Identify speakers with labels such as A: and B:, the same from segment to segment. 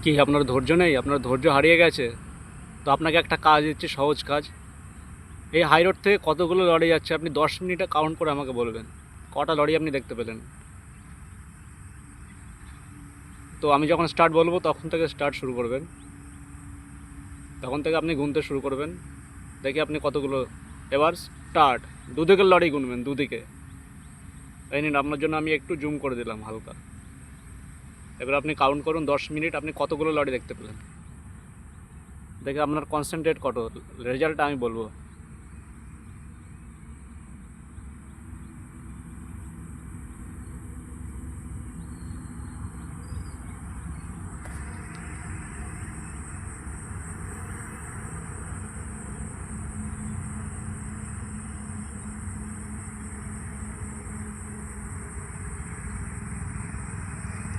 A: কি আপনার ধৈর্য নেই? আপনার ধৈর্য হারিয়ে গেছে? তো আপনাকে একটা কাজ দিচ্ছি, সহজ কাজ। এই হাই রোড থেকে কতগুলো লরি যাচ্ছে আপনি 10 মিনিটে কাউন্ট করে আমাকে বলবেন কটা লরি আপনি দেখতে পেলেন। তো আমি যখন স্টার্ট বলবো তখন থেকে স্টার্ট শুরু করবেন, তখন থেকে আপনি গুনতে শুরু করবেন। দেখি আপনি কতগুলো। এবার স্টার্ট। দুদিকের লরি গুনবেন, দুদিকে। এই নিন, আপনার জন্য আমি একটু জুম করে দিলাম হালকা। এবার আপনি কাউন্ট করুন 10 মিনিট আপনি কতগুলো লরি দেখতে পেলেন। দেখে আপনার কনসেন্ট্রেট কত, রেজাল্ট আমি বলবো।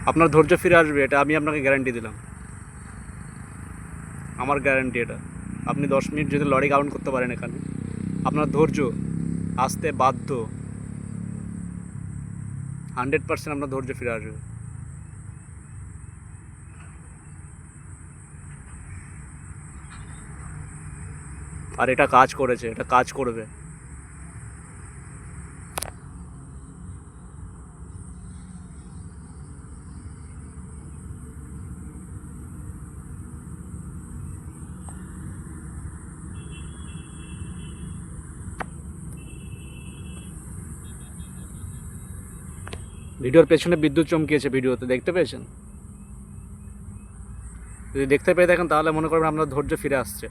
A: আপনার ধৈর্য ফিরে আসবে, এটা আমি আপনাকে গ্যারান্টি দিলাম। আমার গ্যারান্টি এটা। আপনি 10 মিনিট যদি লরি কাউন্ট করতে পারেন এখানে, আপনার ধৈর্য আসতে বাধ্য। 100% আপনার ধৈর্য ফিরে আসবে। আর এটা কাজ করেছে, এটা কাজ করবে। ভিডিওর পেছনে বিদ্যুৎ চমকিয়েছে, ভিডিওতে দেখতে পেয়েছেন? যদি দেখতে পেয়ে থাকেন তাহলে মনে করবেন আপনার ধৈর্য ফিরে আসছে।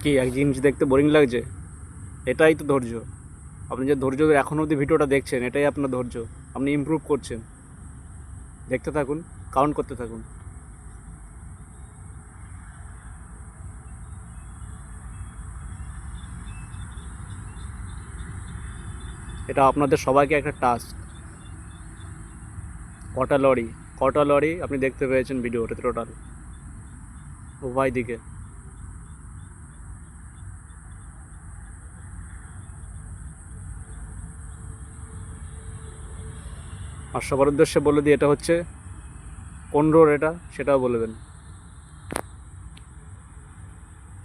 A: কি এক জিনিস দেখতে বোরিং লাগছে? এটাই তো ধৈর্য। আপনি যে ধৈর্য এখন অবধি ভিডিওটা দেখছেন, এটাই আপনার ধৈর্য। আপনি ইমপ্রুভ করছেন। দেখতে থাকুন, কাউন্ট করতে থাকুন। এটা আপনাদের সবাইকে একটা টাস্ক। কটা লরি, কটা লরি আপনি দেখতে পেয়েছেন ভিডিওতে টোটাল, উভয় দিকে। আর সবার উদ্দেশ্যে বলে দিই, এটা হচ্ছে কোন রোড, এটা সেটাও বলবেন।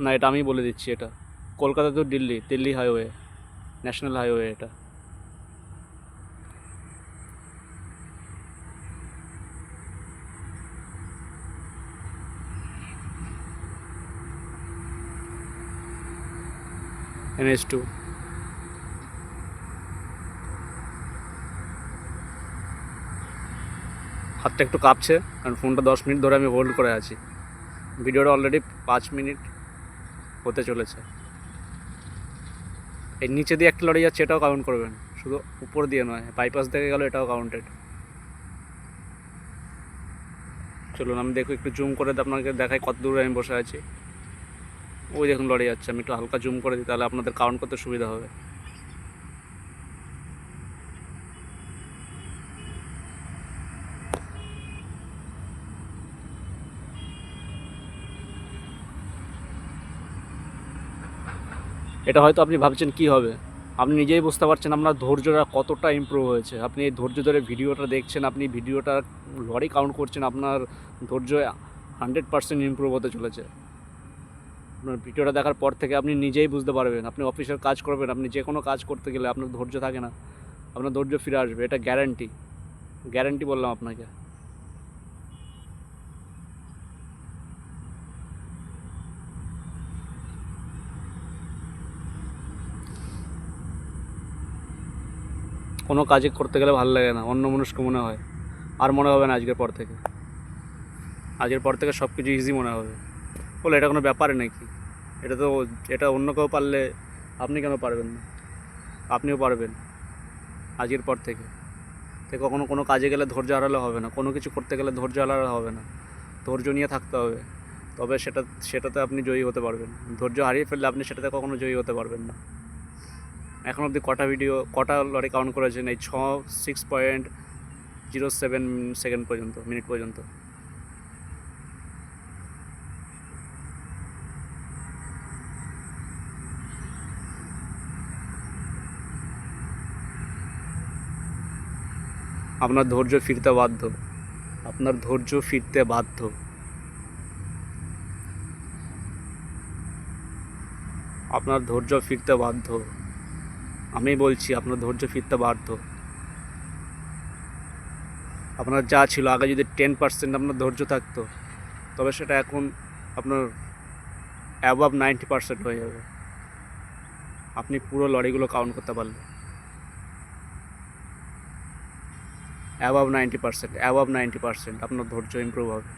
A: না, এটা আমি বলে দিচ্ছি। এটা Kolkata to Delhi, Delhi highway, national highway এটা। NH2। হাতটা একটু কাঁপছে কারণ ফোনটা 10 মিনিট ধরে আমি হোল্ড করে আছি। ভিডিওটা অলরেডি 5 মিনিট হতে চলেছে। এই নিচে দিয়ে একটা লড়ে যাচ্ছে, এটাও কাউন্ট করবেন। শুধু উপর দিয়ে নয়, বাইপাস থেকে গেল, এটাও কাউন্টেড। চলুন আমি দেখো একটু জুম করে আপনাকে দেখাই কত দূরে আমি বসে আছি। ওই দেখুন লড়ে যাচ্ছে, আমি একটু হালকা জুম করে দিই, তাহলে আপনাদের কাউন্ট করতে সুবিধা হবে। এটা হয়তো আপনি ভাবছেন কি হবে, আপনি নিজেই বুঝতে পারছেন আপনার ধৈর্যটা কতটা ইমপ্রুভ হয়েছে। আপনি এই ধৈর্য ধরে ভিডিওটা দেখছেন, আপনি ভিডিওটা লরি কাউন্ট করছেন, আপনার ধৈর্য 100% ইমপ্রুভ হতে চলেছে। আপনার ভিডিওটা দেখার পর থেকে আপনি নিজেই বুঝতে পারবেন, আপনি অফিসের কাজ করবেন, আপনি যে কোনো কাজ করতে গেলে আপনার ধৈর্য থাকে না, আপনার ধৈর্য ফিরে আসবে, এটা গ্যারান্টি বললাম আপনাকে। কোনো কাজে করতে গেলে ভালো লাগে না, অন্যমনস্ক মনে হয়, আর মনে হবে না আজকের পর থেকে সব কিছু ইজি মনে হবে। বলে এটা কোনো ব্যাপারই নাকি, এটা অন্য কেউ পারলে আপনি কেন পারবেন না? আপনিও পারবেন আজকের পর থেকে। কখনো কোনো কাজে গেলে ধৈর্য হারালে হবে না, কোনো কিছু করতে গেলে ধৈর্য হারালে হবে না, ধৈর্য নিয়ে থাকতে হবে, তবে সেটাতে আপনি জয়ী হতে পারবেন। ধৈর্য হারিয়ে ফেললে আপনি সেটাতে কখনো জয়ী হতে পারবেন না। এখন অবধি কটা লরি কাউন্ট করেছেন? এই 6.07 সেকেন্ড পর্যন্ত, মিনিট পর্যন্ত। আপনার ধৈর্য ফিরতে বাধ্য, আপনার ধৈর্য ফিরতে বাধ্য। আপনার ধৈর্য ফিরতে বাধ্য, আমি বলছি আপনার ধৈর্য ফিরতে বাধ্য। আপনার যা ছিল আগে, যদি 10% আপনার ধৈর্য থাকতো, তবে সেটা এখন আপনার অ্যাবাভ 90% হয়ে যাবে। আপনি পুরো লরিগুলো কাউন্ট করতে পারলে অ্যাবাভ 90% আপনার ধৈর্য ইমপ্রুভ হবে।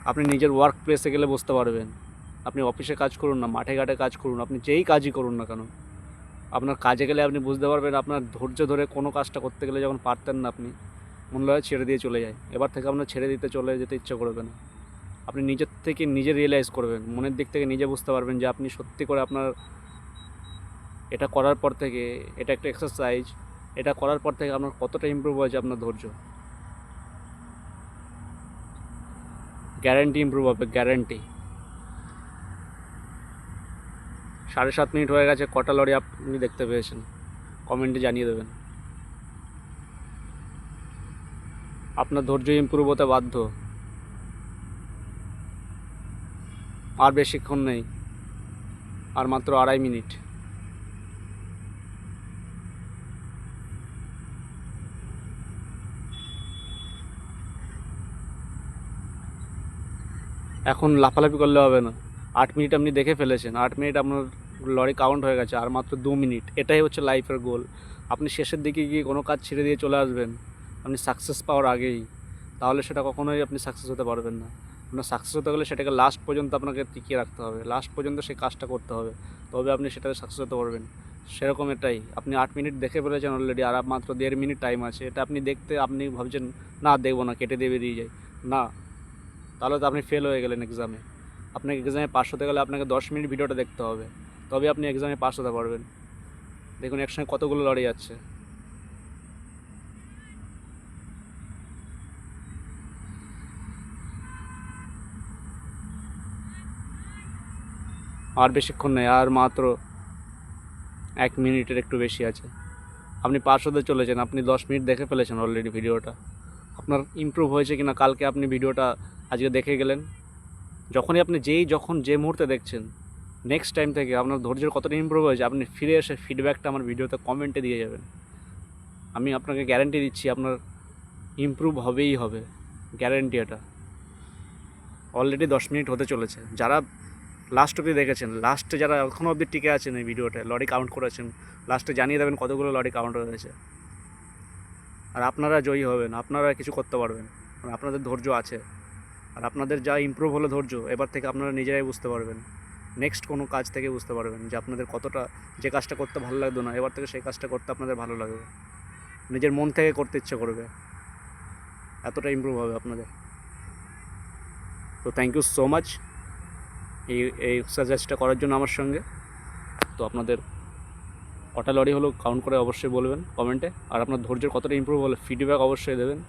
A: আপনি নিজের ওয়ার্ক প্লেসে গেলে বুঝতে পারবেন। আপনি অফিসে কাজ করুন না, মাঠে ঘাটে কাজ করুন, আপনি যেই কাজই করুন না কেন, আপনার কাজে গেলে আপনি বুঝতে পারবেন আপনার ধৈর্য ধরে কোনো কাজটা করতে গেলে যখন পারতেন না, আপনি মনে হয় ছেড়ে দিয়ে চলে যায়, এবার থেকে আপনার ছেড়ে দিতে চলে যেতে ইচ্ছে করবে না। আপনি নিজের থেকে নিজে রিয়েলাইজ করবেন, মনের দিক থেকে নিজে বুঝতে পারবেন যে আপনি সত্যি করে আপনার এটা করার পর থেকে, এটা একটা এক্সারসাইজ, এটা করার পর থেকে আপনার কতটা ইমপ্রুভ হয়েছে আপনার ধৈর্য। গ্যারান্টি ইমপ্রুভ হবে, গ্যারান্টি। 7.5 মিনিট হয়ে গেছে, কটা লরি আপনি দেখতে পেয়েছেন কমেন্টে জানিয়ে দেবেন। আপনার ধৈর্য ইমপ্রুভ হতে বাধ্য। আর বেশিক্ষণ নেই, আর মাত্র 2.5 মিনিট। এখন লাফালাফি করলে হবে না। 8 মিনিট আপনি দেখে ফেলেছেন, 8 মিনিট আপনার লরি কাউন্ট হয়ে গেছে, আর মাত্র 2 মিনিট। এটাই হচ্ছে লাইফের গোল। আপনি শেষের দিকে গিয়ে কোনো কাজ ছেড়ে দিয়ে চলে আসবেন আপনি সাকসেস পাওয়ার আগেই, তাহলে সেটা কখনোই আপনি সাকসেস হতে পারবেন না। আপনার সাকসেস হতে গেলে সেটাকে লাস্ট পর্যন্ত আপনাকে টিকিয়ে রাখতে হবে, লাস্ট পর্যন্ত সেই কাজটা করতে হবে, তবে আপনি সেটাতে সাকসেস হতে পারবেন। সেরকম এটাই, আপনি 8 মিনিট দেখে ফেলেছেন অলরেডি, আর মাত্র 1.5 মিনিট টাইম আছে। এটা আপনি দেখতে, আপনি ভাবছেন না দেখবো না, কেটে দিয়ে বেরিয়ে যায় না, তাহলে তো আপনি ফেল হয়ে গেলেন এক্সামে। আপনাকে এক্সামে পাস হতে গেলে আপনাকে 10 মিনিট ভিডিওটা দেখতে হবে, তবে আপনি এক্সামে পাস হতে পারবেন। দেখুন একসঙ্গে কতগুলো লড়াই যাচ্ছে। আর বেশিক্ষণ নেই, আর মাত্র 1 মিনিটের একটু বেশি আছে। আপনি পাস হতে চলেছেন, আপনি 10 মিনিট দেখে ফেলেছেন অলরেডি ভিডিওটা। আপনার ইমপ্রুভ হয়েছে কিনা কালকে আপনি ভিডিওটা আজকে দেখে গেলেন, যখনই আপনি যখন যে মুহূর্তে দেখছেন, নেক্সট টাইম থেকে আপনার ধৈর্যের কতটা ইমপ্রুভ হয়েছে আপনি ফিরে এসে ফিডব্যাকটা আমার ভিডিওতে কমেন্টে দিয়ে যাবেন। আমি আপনাকে গ্যারান্টি দিচ্ছি আপনার ইমপ্রুভ হবেই হবে, গ্যারান্টি এটা। অলরেডি 10 মিনিট হতে চলেছে। যারা লাস্ট অবধি দেখেছেন, লাস্টে যারা এখনও অবধি টিকে আছেন এই ভিডিওটা, লরি কাউন্ট করেছেন, লাস্টে জানিয়ে দেবেন কতগুলো লরি কাউন্ট হয়েছে। আর আপনারা জয়ী হবেন, আপনারা কিছু করতে পারবেন, কারণ আপনাদের ধৈর্য আছে। আর আপনাদের যা ইমপ্রুভ হলো ধৈর্য, এবার থেকে আপনারা নিজেরাই বুঝতে পারবেন, নেক্সট কোনো কাজ থেকে বুঝতে পারবেন যে আপনাদের কতটা, যে কাজটা করতে ভালো লাগতো না, এবার থেকে সেই কাজটা করতে আপনাদের ভালো লাগবে, নিজের মন থেকে করতে ইচ্ছে করবে, এতটা ইমপ্রুভ হবে আপনাদের। তো থ্যাংক ইউ সো মাচ এই এক্সারসাইজটা করার জন্য আমার সঙ্গে। তো আপনাদের কটা লরি হলো কাউন্ট করে অবশ্যই বলবেন কমেন্টে, আর আপনার ধৈর্যের কতটা ইমপ্রুভ হলো ফিডব্যাক অবশ্যই দেবেন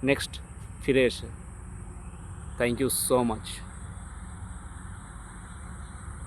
A: নেক্সট ফিরে এসে। Thank you so much.